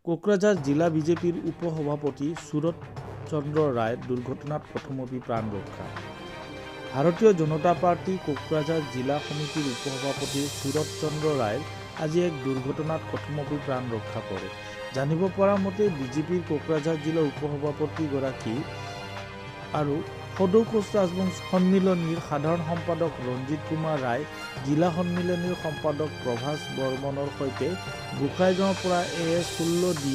কোকৰাঝাৰ জিলা বিজেপিৰ উপসভাপতি সুৰত চন্দ্ৰ ৰায়ৰ দুৰ্ঘটনাত প্ৰথমপি প্ৰাণ ৰক্ষা। ভাৰতীয় জনতা পাৰ্টি কোকৰাঝাৰ জিলা সমিতিৰ উপসভাপতি সুৰত চন্দ্ৰ ৰায়ৰ আজি এক দুৰ্ঘটনাত প্ৰথমপি প্ৰাণ ৰক্ষা কৰে। জানিব পৰা মতে বিজেপিৰ কোকৰাঝাৰ জিলা উপসভাপতিগৰাকী আৰু সদৌ কোচ ৰাজবংশী সন্মিলনীৰ সাধাৰণ সম্পাদক ৰঞ্জিত কুমাৰ ৰায়, জিলা সন্মিলনীৰ সম্পাদক প্ৰভাস বৰ্মনৰ সৈতে গোসাইগাঁৱৰ পৰা AS-16D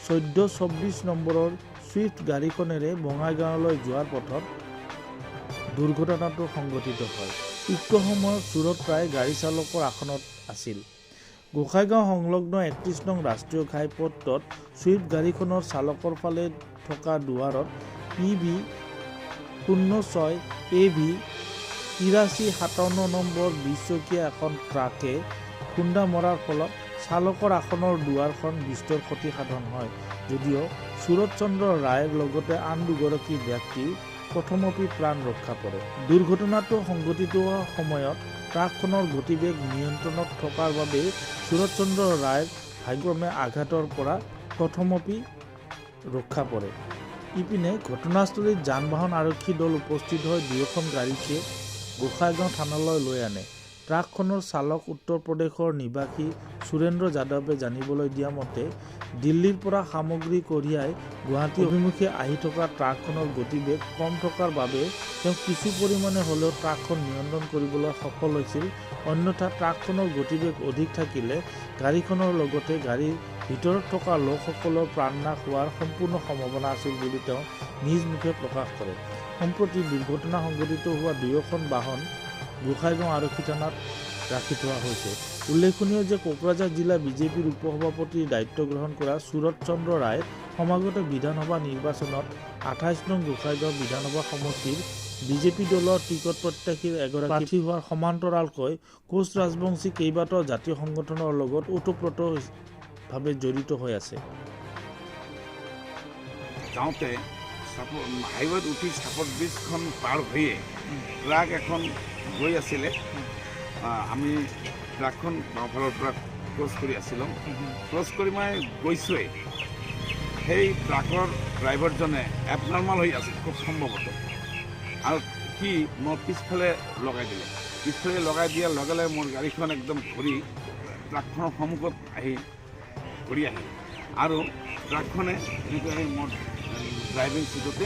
1424 নম্বৰৰ ছুইফ্ট গাড়ীখনেৰে বঙাইগাঁৱলৈ যোৱাৰ পথত দুৰ্ঘটনাটো সংঘটিত হয়। উক্ত সময়ত সুৰত ৰায় গাড়ী চালকৰ আসনত আছিল। গোসাইগাঁও সংলগ্ন 31 নং ৰাষ্ট্ৰীয় ঘাইপথত ছুইফ্ট গাড়ীখনৰ চালকৰ ফালে থকা দুৱাৰত PB 06 AV 8357 নম্বৰ 20চকীয়া এখন ট্ৰাকে খুন্দা মৰাৰ ফলত চালকৰ আসনৰ দুৱাৰখন বিস্তৰ ক্ষতি সাধন হয়। যদিও সুৰত চন্দ্ৰ ৰায়ৰ লগতে আন দুগৰাকী ব্যক্তি প্ৰথমপি প্ৰাণ ৰক্ষা পৰে। দুৰ্ঘটনাটো সংঘটিত হোৱা সময়ত ট্ৰাকখনৰ গতিবেগ নিয়ন্ত্ৰণত থকাৰ বাবে সুৰত চন্দ্ৰ ৰায়ৰ ভাগ্যক্ৰমে আঘাতৰ পৰা প্ৰথমপি ৰক্ষা পৰে। ইপিনে ঘটনাস্থলীত যান-বাহন আৰক্ষী দল উপস্থিত হৈ দুয়োখন গাড়ীকে গোসাইগাঁও থানালৈ লৈ আনে। ট্ৰাকখনৰ চালক উত্তৰ প্ৰদেশৰ নিবাসী সুৰেন্দ্ৰ যাদৱে জানিবলৈ দিয়া মতে, দিল্লীৰ পৰা সামগ্ৰী কঢ়িয়াই গুৱাহাটী অভিমুখে আহি থকা ট্ৰাকখনৰ গতিবেগ কম থকাৰ বাবে তেওঁ কিছু পৰিমাণে হ'লেও ট্ৰাকখন নিয়ন্ত্ৰণ কৰিবলৈ সফল হৈছিল। অন্যথা ট্ৰাকখনৰ গতিবেগ অধিক থাকিলে গাড়ীখনৰ লগতে গাড়ীৰ ভিতৰত থকা লোকসকলৰ প্ৰাণনাশ হোৱাৰ সম্পূৰ্ণ সম্ভাৱনা আছিল বুলি তেওঁ নিজ মুখে প্ৰকাশ কৰে। সম্প্ৰতি দুৰ্ঘটনা সংঘটিত হোৱা দুয়োখন বাহন গোসাইগাঁও আৰক্ষী থানাত ৰাখি থোৱা হৈছে। উল্লেখনীয় যে কোকৰাঝাৰ জিলা বিজেপিৰ উপসভাপতিৰ দায়িত্ব গ্ৰহণ কৰা সুৰত চন্দ্ৰ ৰায় সমাগত বিধানসভা নিৰ্বাচনত 28 নং গোসাইগাঁও বিধানসভা সমষ্টিৰ বিজেপি দলৰ টিকট প্ৰত্যাশীৰ এগৰাকী প্ৰাৰ্থী হোৱাৰ সমান্তৰালকৈ কোচ ৰাজবংশী কেইবাটাও জাতীয় সংগঠনৰ লগত ওতঃপ্ৰোতভাৱে জড়িত হৈ আছে। যাওঁতে হাইৱেত উঠি চাপত ব্ৰিজখন পাৰ হৈয়ে ট্ৰাক এখন গৈ আছিলে। আমি ট্ৰাকখন বাওঁফালৰ পৰা ক্ৰছ কৰি আছিলোঁ। ক্ৰছ কৰি মই গৈছোঁৱেই, সেই ট্ৰাকৰ ড্ৰাইভাৰজনে এবনৰ্মেল হৈ আছিল খুব সম্ভৱতঃ, আৰু সি মোৰ পিছফালে লগাই দিলে। পিছফালে লগাই দিয়াৰ লগে লগে মোৰ গাড়ীখন একদম ঘূৰি ট্ৰাকখনৰ সন্মুখত আহি ঘূৰি আহিল আৰু ট্ৰাকখনে এনেকৈ আহি মোৰ ড্ৰাইভিং ছিটতে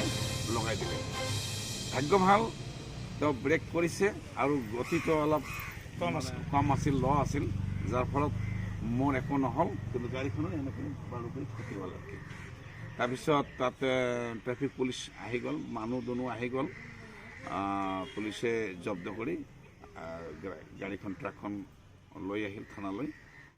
লগাই দিলে। ভাগ্য ভাল, তেওঁ ব্ৰেক কৰিছে আৰু গতিটো অলপ কম আছিল, ল' আছিল, যাৰ ফলত মোৰ একো নহ'ল, কিন্তু গাড়ীখনৰ এনেকৈ বাৰু কৰি থাকিব লাগে। তাৰপিছত তাতে ট্ৰেফিক পুলিচ আহি গ'ল, মানুহ দুনুহ আহি গ'ল। পুলিচে জব্দ কৰি গাড়ীখন ট্ৰাকখন লৈ আহিল থানালৈ।